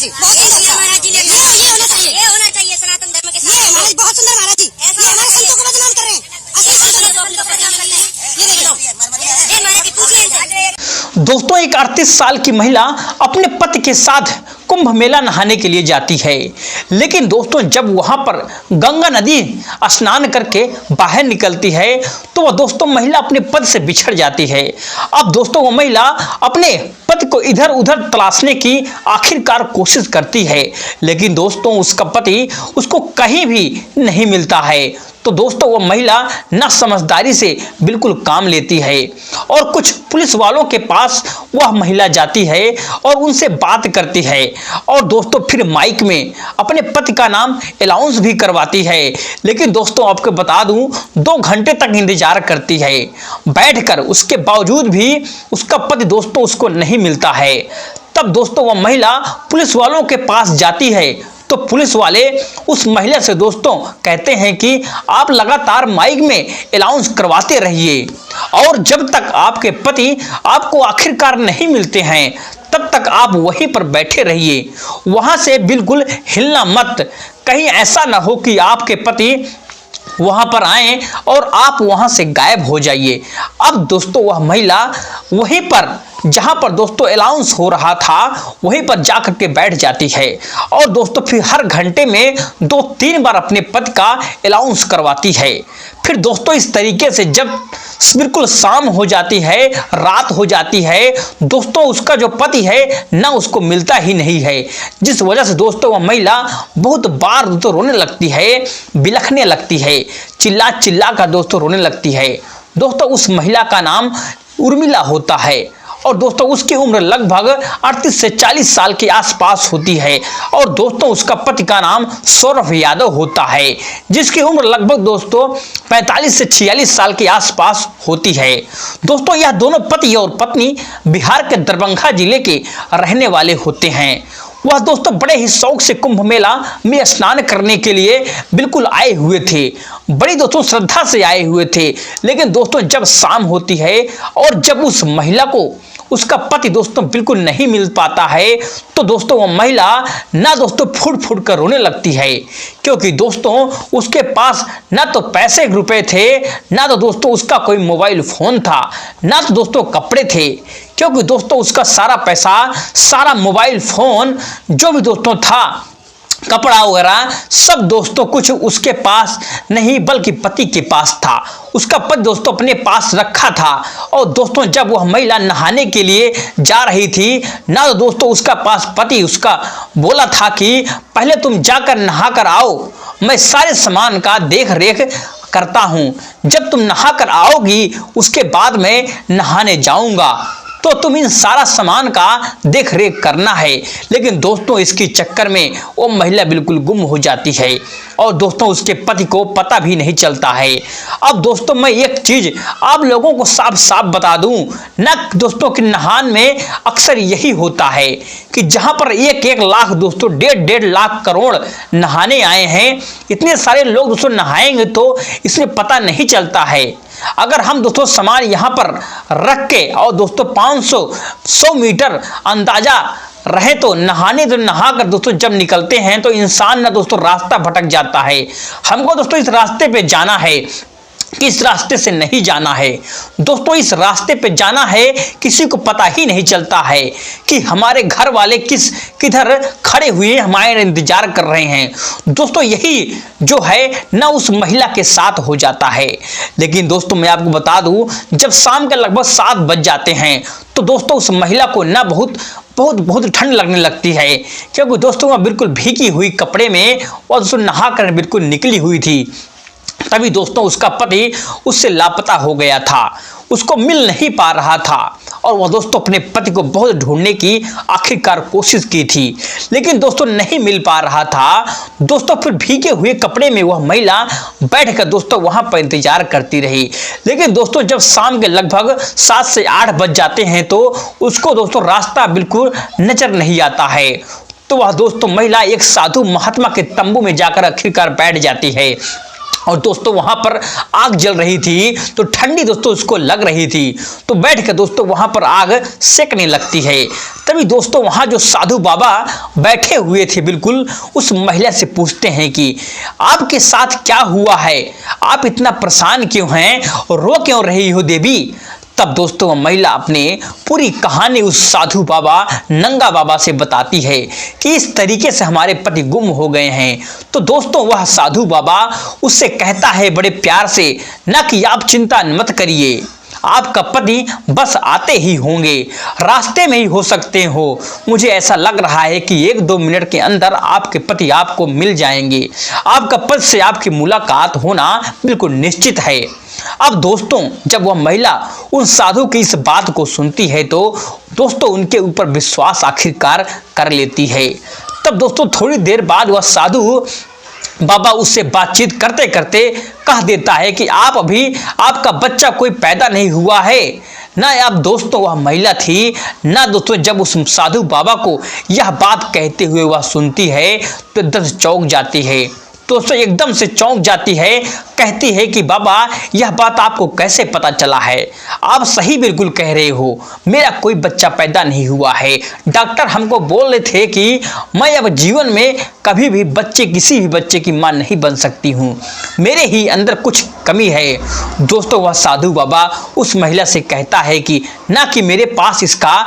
जी, बहुत सुंदर महाराज जी, ये होना चाहिए, ये होना चाहिए सनातन धर्म के साथ। ये महाराज बहुत सुंदर महाराज जी, ये हमारे संतों को बदनाम कर रहे हैं। दोस्तों, एक 38 साल की महिला अपने पति के साथ कुंभ मेला नहाने के लिए जाती है, लेकिन दोस्तों जब वहां पर गंगा नदी स्नान करके बाहर निकलती है तो वह दोस्तों महिला अपने पति से बिछड़ जाती है। अब दोस्तों वह महिला अपने पति को इधर उधर तलाशने की आखिरकार कोशिश करती है, लेकिन दोस्तों उसका पति उसको कहीं भी नहीं मिलता है। तो दोस्तों वह महिला ना समझदारी से बिल्कुल काम लेती है और कुछ पुलिस वालों के पास वह महिला जाती है और उनसे बात करती है और दोस्तों फिर माइक में अपने पति का नाम अनाउंस भी करवाती है। लेकिन दोस्तों आपको बता दूं 2 घंटे तक इंतजार करती है बैठकर, उसके बावजूद भी उसका पति दोस्तों उसको नहीं मिलता है। तब दोस्तों वह महिला पुलिस वालों के पास जाती है तो पुलिस वाले उस महिला से दोस्तों कहते हैं कि आप लगातार माइक में अनाउंस करवाते रहिए और जब तक आपके पति आपको आखिरकार नहीं मिलते हैं तब तक आप वहीं पर बैठे रहिए, वहां से बिल्कुल हिलना मत, कहीं ऐसा ना हो कि आपके पति वहां पर आए और आप वहां से गायब हो जाइए। अब दोस्तों वह महिला वहीं पर जहां पर दोस्तों अनाउंस हो रहा था वहीं पर जाकर के बैठ जाती है और दोस्तों फिर हर घंटे में 2-3 बार अपने पति का अनाउंस करवाती है। फिर दोस्तों इस तरीके से जब बिल्कुल शाम हो जाती है, रात हो जाती है, दोस्तों उसका जो पति है ना उसको मिलता ही नहीं है, जिस वजह से दोस्तों वह महिला बहुत बार दोस्तों रोने लगती है, बिलखने लगती है, चिल्ला चिल्ला कर दोस्तों रोने लगती है। दोस्तों उस महिला का नाम उर्मिला होता है और दोस्तों उसकी उम्र लगभग 38 से 40 साल के आसपास होती है और दोस्तों उसका पति का नाम सौरभ यादव होता है, जिसकी उम्र लगभग दोस्तों 45 से 46 साल के आसपास होती है। दोस्तों यह दोनों पति और पत्नी बिहार के दरभंगा जिले के रहने वाले होते हैं। वह दोस्तों बड़े ही शौक से कुंभ मेला में स्नान करने के लिए बिल्कुल आए हुए थे, बड़ी दोस्तों श्रद्धा से आए हुए थे। लेकिन दोस्तों जब शाम होती है और जब उस महिला को उसका पति दोस्तों बिल्कुल नहीं मिल पाता है तो दोस्तों वो महिला ना दोस्तों फूट फूट कर रोने लगती है, क्योंकि दोस्तों उसके पास ना तो पैसे रुपए थे, ना तो दोस्तों उसका कोई मोबाइल फोन था, ना तो दोस्तों कपड़े थे, क्योंकि दोस्तों उसका सारा पैसा, सारा मोबाइल फोन जो भी दोस्तों था, कपड़ा वगैरह सब दोस्तों कुछ उसके पास नहीं बल्कि पति के पास था। उसका पति दोस्तों अपने पास रखा था और दोस्तों जब वह महिला नहाने के लिए जा रही थी ना तो दोस्तों उसका पास पति उसका बोला था कि पहले तुम जाकर नहा कर आओ, मैं सारे सामान का देख रेख करता हूं, जब तुम नहा कर आओगी उसके बाद मैं नहाने जाऊंगा, तो तुम इन सारा सामान का देख रेख करना है। लेकिन दोस्तों इसके चक्कर में वो महिला बिल्कुल गुम हो जाती है और दोस्तों उसके पति को पता भी नहीं चलता है। अब दोस्तों मैं एक चीज आप लोगों को साफ साफ बता दूं ना दोस्तों कि नहान में अक्सर यही होता है कि जहां पर 1-1 लाख दोस्तों 1.5 लाख करोड़ नहाने आए हैं, इतने सारे लोग दोस्तों नहाएंगे तो इसमें पता नहीं चलता है। अगर हम दोस्तों सामान यहाँ पर रख के और दोस्तों 500-100 मीटर अंदाजा रहे तो नहाने तो नहा कर दोस्तों जब निकलते हैं तो इंसान ना दोस्तों रास्ता भटक जाता है। हमको दोस्तों इस रास्ते पे जाना है, किस रास्ते से नहीं जाना है, दोस्तों इस रास्ते पे जाना है, किसी को पता ही नहीं चलता है कि हमारे घर वाले किधर खड़े हुए हमारे इंतजार कर रहे हैं। दोस्तों यही जो है ना उस महिला के साथ हो जाता है। लेकिन दोस्तों मैं आपको बता दूं जब शाम के लगभग 7 बज जाते हैं तो दोस्तों उस महिला को ना बहुत ठंड लगने लगती है, क्योंकि दोस्तों वह बिल्कुल भीगी हुई कपड़े में और दोस्तों नहा कर बिल्कुल निकली हुई थी। तभी दोस्तों उसका पति उससे लापता हो गया था, उसको मिल नहीं पा रहा था और वह दोस्तों अपने पति को बहुत ढूंढने की आखिरकार कोशिश की थी, लेकिन दोस्तों नहीं मिल पा रहा था। दोस्तों फिर भीगे हुए कपड़े में वह महिला बैठकर दोस्तों वहां पर इंतजार करती रही। लेकिन दोस्तों जब शाम के लगभग 7 से 8 बज जाते हैं तो उसको दोस्तों रास्ता बिल्कुल नजर नहीं आता है। तो वह दोस्तों महिला एक साधु महात्मा के तंबू में जाकर आखिरकार बैठ जाती है और दोस्तों वहां पर आग जल रही थी, तो ठंडी दोस्तों उसको लग रही थी, तो बैठ कर दोस्तों वहां पर आग सेकने लगती है। तभी दोस्तों वहां जो साधु बाबा बैठे हुए थे बिल्कुल उस महिला से पूछते हैं कि आपके साथ क्या हुआ है, आप इतना परेशान क्यों हैं और रो क्यों रही हो देवी। तब दोस्तों वह महिला अपने पूरी कहानी उस साधु बाबा नंगा बाबा से बताती है कि इस तरीके से हमारे पति गुम हो गए हैं। तो दोस्तों वह साधु बाबा उससे कहता है बड़े प्यार से, ना कि आप चिंता मत करिए, आपका पति बस आते ही होंगे, रास्ते में ही हो सकते हो, मुझे ऐसा लग रहा है कि 1-2 मिनट के अंदर आपके पति आपको मिल जाएंगे, आपका पति से आपकी मुलाकात होना बिल्कुल निश्चित है। अब दोस्तों जब वह महिला उन साधु की इस बात को सुनती है तो दोस्तों उनके ऊपर विश्वास आखिरकार कर लेती है। तब दोस्तों थोड़ी देर बाद वह साधु बाबा उससे बातचीत करते करते कह देता है कि आप अभी आपका बच्चा कोई पैदा नहीं हुआ है ना। अब दोस्तों वह महिला थी ना दोस्तों, जब उस साधु बाबा को यह बात कहते हुए वह सुनती है तो एकदम चौंक जाती है। दोस्तों एकदम से चौंक जाती है, कहती है कि बाबा यह बात आपको कैसे पता चला है, आप सही बिल्कुल कह रहे हो, मेरा कोई बच्चा पैदा नहीं हुआ है, डॉक्टर हमको बोल रहे थे कि मैं अब जीवन में कभी भी किसी भी बच्चे की मां नहीं बन सकती हूँ, मेरे ही अंदर कुछ कमी है। दोस्तों वह साधु बाबा उस महिला से कहता है कि ना कि मेरे पास इसका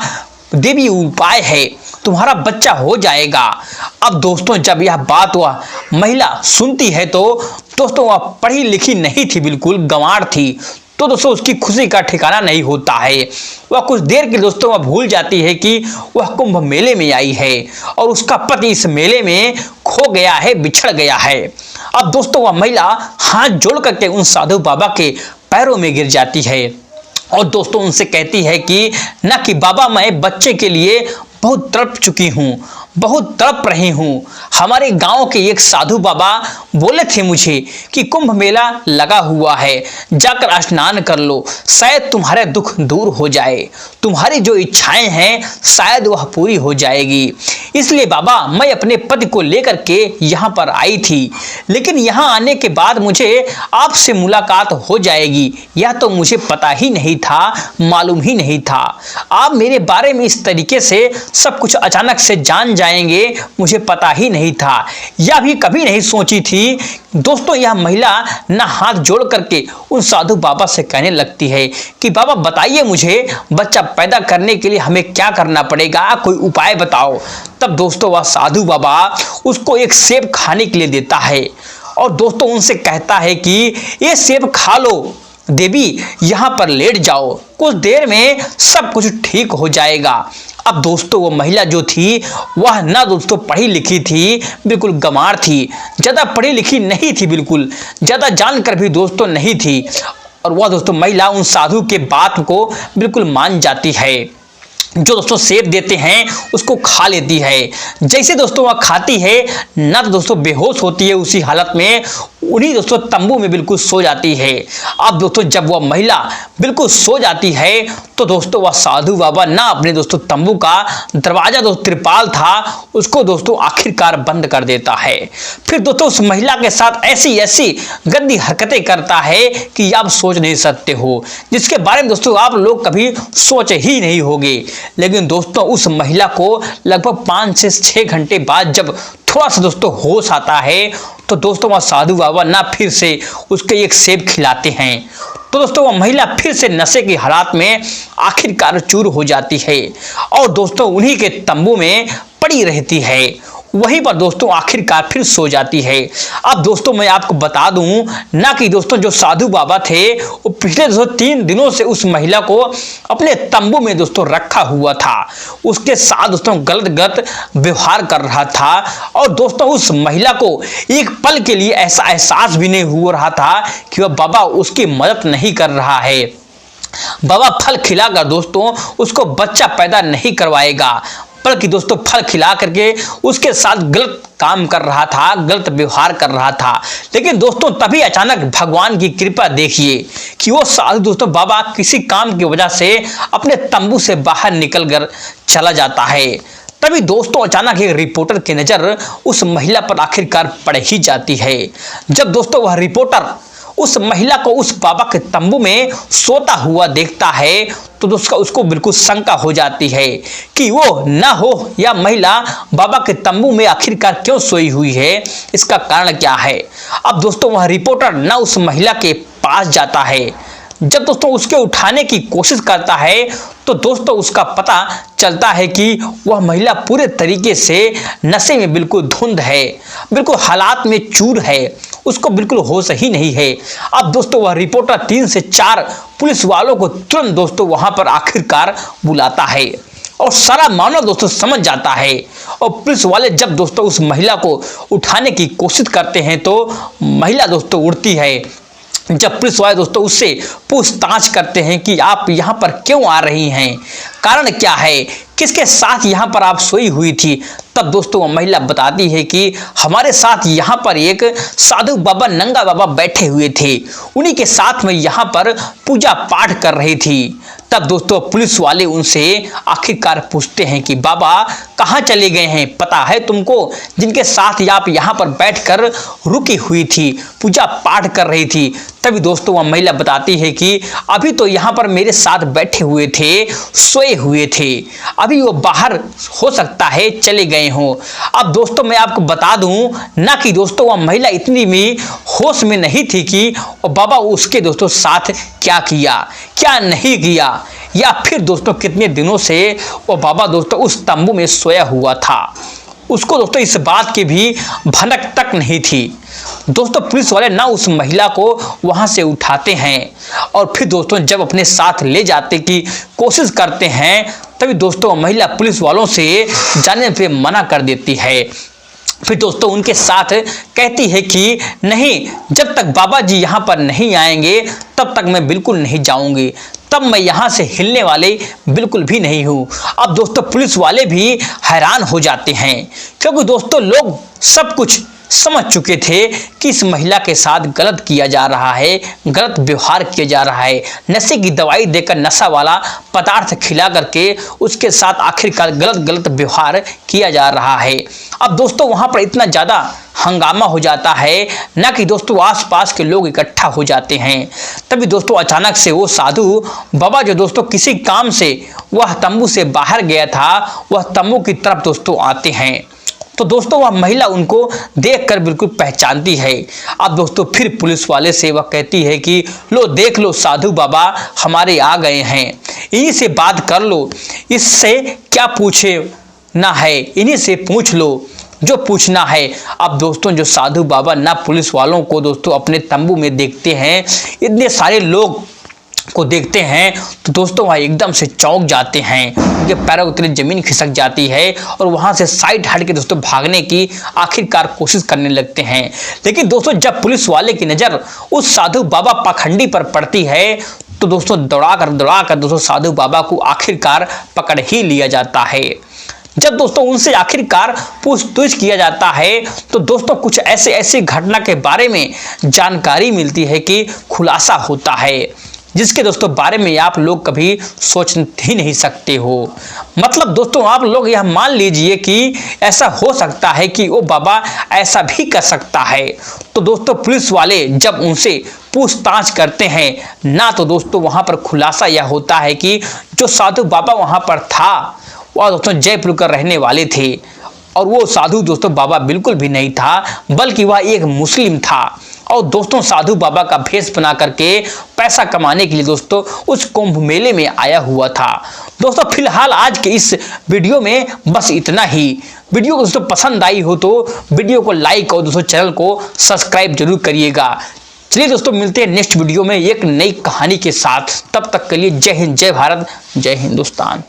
देवी उपाय है, तुम्हारा बच्चा हो जाएगा। अब दोस्तों जब यह बात वह महिला सुनती है तो दोस्तों वह पढ़ी लिखी नहीं थी, बिल्कुल गंवार थी, तो दोस्तों उसकी खुशी का ठिकाना नहीं होता है। वह कुछ देर के दोस्तों वह भूल जाती है कि वह कुंभ मेले में आई है और उसका पति इस मेले में खो गया है, बिछड़ गया है। अब दोस्तों वह महिला हाथ जोड़ करके उन साधु बाबा के पैरों में गिर जाती है और दोस्तों उनसे कहती है कि ना कि बाबा मैं बच्चे के लिए बहुत तड़प चुकी हूँ, बहुत तड़प रही हूँ। हमारे गांव के एक साधु बाबा बोले थे मुझे कि कुंभ मेला लगा हुआ है, जाकर स्नान कर लो, शायद तुम्हारे दुख दूर हो जाए, तुम्हारी जो इच्छाएं हैं शायद वह पूरी हो जाएगी। इसलिए बाबा मैं अपने पति को लेकर के यहाँ पर आई थी, लेकिन यहाँ आने के बाद मुझे आपसे मुलाकात हो जाएगी यह तो मुझे पता ही नहीं था, मालूम ही नहीं था। आप मेरे बारे में इस तरीके से सब कुछ अचानक से जान जाएंगे, मुझे पता ही नहीं था, यह भी कभी नहीं सोची थी। दोस्तों यह महिला ना हाथ जोड़ करके उन साधु बाबा से कहने लगती है कि बाबा बताइए मुझे बच्चा पैदा करने के लिए हमें क्या करना पड़ेगा, कोई उपाय बताओ। तब दोस्तों वह साधु बाबा उसको एक सेब खाने के लिए देता है और दोस्तों उनसे कहता है कि ये सेब खा लो देवी, यहाँ पर लेट जाओ, कुछ देर में सब कुछ ठीक हो जाएगा। अब दोस्तों वो महिला जो थी वह ना दोस्तों पढ़ी लिखी थी, बिल्कुल गंवार थी, ज़्यादा पढ़ी लिखी नहीं थी, बिल्कुल ज़्यादा जानकर भी दोस्तों नहीं थी। और वह दोस्तों महिला उन साधु के बात को बिल्कुल मान जाती है, जो दोस्तों सेब देते हैं उसको खा लेती है। जैसे दोस्तों वह खाती है ना तो दोस्तों बेहोश होती है, उसी हालत में उन्हीं दोस्तों तंबू में बिल्कुल सो जाती है। अब दोस्तों जब वह महिला बिल्कुल सो जाती है तो दोस्तों वह साधु बाबा ना अपने दोस्तों तंबू का दरवाजा दोस्तों त्रिपाल था उसको दोस्तों आखिरकार बंद कर देता है। फिर दोस्तों उस महिला के साथ ऐसी ऐसी गंदी हरकतें करता है कि आप सोच नहीं सकते हो, जिसके बारे में दोस्तों आप लोग कभी सोचे ही नहीं होंगे। लेकिन दोस्तों उस महिला को लगभग 5 से 6 घंटे बाद जब थोड़ा सा दोस्तों होश आता है तो दोस्तों वह साधु बाबा ना फिर से उसके एक सेब खिलाते हैं। तो दोस्तों वह महिला फिर से नशे की हालात में आखिरकार चूर हो जाती है और दोस्तों उन्हीं के तंबू में पड़ी रहती है, वहीं पर दोस्तों आखिरकार फिर सो जाती है। अब दोस्तों मैं आपको बता दूं ना कि दोस्तों जो साधु बाबा थे वो पिछले दोस्तों 3 दिनों से उस महिला को अपने तंबू में दोस्तों रखा हुआ था, उसके साथ दोस्तों गलत व्यवहार कर रहा था और दोस्तों उस महिला को एक पल के लिए ऐसा एहसास भी नहीं हो रहा था कि वह बाबा उसकी मदद नहीं कर रहा है। बाबा फल खिलाकर दोस्तों उसको बच्चा पैदा नहीं करवाएगा, बल्कि दोस्तों फल खिला करके उसके साथ गलत काम कर रहा था, गलत व्यवहार कर रहा था। लेकिन दोस्तों तभी अचानक भगवान की कृपा देखिए कि वो साधु दोस्तों बाबा किसी काम की वजह से अपने तंबू से बाहर निकल कर चला जाता है। तभी दोस्तों अचानक एक रिपोर्टर की नजर उस महिला पर आखिरकार पड़ ही जाती है। जब दोस्तों वह रिपोर्टर उस महिला को उस बाबा के तंबू में सोता हुआ देखता है तो दोस्तों उसको बिल्कुल शंका हो जाती है कि वो ना हो या महिला बाबा के तंबू में आखिरकार क्यों सोई हुई है, इसका कारण क्या है। अब दोस्तों वह रिपोर्टर ना उस महिला के पास जाता है। जब दोस्तों उसके उठाने की कोशिश करता है तो दोस्तों उसका पता चलता है कि वह महिला पूरे तरीके से नशे में बिल्कुल धुंध है, बिल्कुल हालात में चूर है, उसको बिल्कुल होश ही नहीं है। अब दोस्तों वह रिपोर्टर 3 से 4 पुलिस वालों को तुरंत दोस्तों वहां पर आखिरकार बुलाता है और सारा मामला दोस्तों समझ जाता है। और पुलिस वाले जब दोस्तों उस महिला को उठाने की कोशिश करते हैं तो महिला दोस्तों उड़ती है। जब पुलिस वाले दोस्तों उससे पूछताछ करते हैं कि आप यहाँ पर क्यों आ रही हैं, कारण क्या है, किसके साथ यहाँ पर आप सोई हुई थी, तब दोस्तों वो महिला बताती है कि हमारे साथ यहाँ पर एक साधु बाबा नंगा बाबा बैठे हुए थे, उन्हीं के साथ में यहाँ पर पूजा पाठ कर रही थी। तब दोस्तों पुलिस वाले उनसे आखिरकार पूछते हैं कि बाबा कहाँ चले गए हैं, पता है तुमको, जिनके साथ आप यहाँ पर बैठकर रुकी हुई थी, पूजा पाठ कर रही थी। तभी दोस्तों वह महिला बताती है कि अभी तो यहाँ पर मेरे साथ बैठे हुए थे, सोए हुए थे, अभी वो बाहर हो सकता है चले गए हों। अब दोस्तों मैं आपको बता दूं ना कि दोस्तों वह महिला इतनी भी होश में नहीं थी कि बाबा उसके दोस्तों साथ क्या किया क्या नहीं किया, या फिर दोस्तों कितने दिनों से वो बाबा दोस्तों उस तंबू में सोया हुआ था, उसको दोस्तों इस बात की भी भनक तक नहीं थी। दोस्तों पुलिस वाले ना उस महिला को वहां से उठाते हैं और फिर दोस्तों जब अपने साथ ले जाने की कोशिश करते हैं तभी दोस्तों महिला पुलिस वालों से जाने पे मना कर देती है। फिर दोस्तों उनके साथ कहती है कि नहीं, जब तक बाबा जी यहाँ पर नहीं आएंगे तब तक मैं बिल्कुल नहीं जाऊंगी, तब मैं यहाँ से हिलने वाले बिल्कुल भी नहीं हूँ। अब दोस्तों पुलिस वाले भी हैरान हो जाते हैं क्योंकि दोस्तों लोग सब कुछ समझ चुके थे कि इस महिला के साथ गलत किया जा रहा है, गलत व्यवहार किया जा रहा है, नशे की दवाई देकर नशा वाला पदार्थ खिला करके उसके साथ आखिरकार गलत व्यवहार किया जा रहा है। अब दोस्तों वहां पर इतना ज़्यादा हंगामा हो जाता है ना कि दोस्तों आसपास के लोग इकट्ठा हो जाते हैं। तभी दोस्तों अचानक से वो साधु बाबा जो दोस्तों किसी काम से वह तंबू से बाहर गया था, वह तंबू की तरफ दोस्तों आते हैं। तो दोस्तों वह महिला उनको देखकर बिल्कुल पहचानती है। अब दोस्तों फिर पुलिस वाले से वह कहती है कि लो देख लो, साधु बाबा हमारे आ गए हैं, इन्हीं से बात कर लो, इससे क्या पूछे ना है, इन्हीं से पूछ लो जो पूछना है। अब दोस्तों जो साधु बाबा ना पुलिस वालों को दोस्तों अपने तंबू में देखते हैं, इतने सारे लोग को देखते हैं तो दोस्तों वहाँ एकदम से चौंक जाते हैं, उनके पैरों की तरफ जमीन खिसक जाती है और वहाँ से साइड हट के दोस्तों भागने की आखिरकार कोशिश करने लगते हैं। लेकिन दोस्तों जब पुलिस वाले की नज़र उस साधु बाबा पाखंडी पर पड़ती है तो दोस्तों दौड़ा कर दोस्तों साधु बाबा को आखिरकार पकड़ ही लिया जाता है। जब दोस्तों उनसे आखिरकार पूछताछ किया जाता है तो दोस्तों कुछ ऐसे घटना के बारे में जानकारी मिलती है कि खुलासा होता है जिसके दोस्तों बारे में आप लोग कभी सोच ही नहीं सकते हो। मतलब दोस्तों आप लोग यह मान लीजिए कि ऐसा हो सकता है कि वो बाबा ऐसा भी कर सकता है। तो दोस्तों पुलिस वाले जब उनसे पूछताछ करते हैं ना तो दोस्तों वहाँ पर खुलासा यह होता है कि जो साधु बाबा वहाँ पर था वह दोस्तों जयपुर का रहने वाले थे और वो साधु दोस्तों बाबा बिल्कुल भी नहीं था, बल्कि वह एक मुस्लिम था और दोस्तों साधु बाबा का भेष बना करके पैसा कमाने के लिए दोस्तों उस कुंभ मेले में आया हुआ था। दोस्तों फिलहाल आज के इस वीडियो में बस इतना ही। वीडियो को दोस्तों पसंद आई हो तो वीडियो को लाइक और दोस्तों चैनल को सब्सक्राइब जरूर करिएगा। चलिए दोस्तों मिलते हैं नेक्स्ट वीडियो में एक नई कहानी के साथ। तब तक के लिए जय हिंद, जय भारत, जय हिंदुस्तान।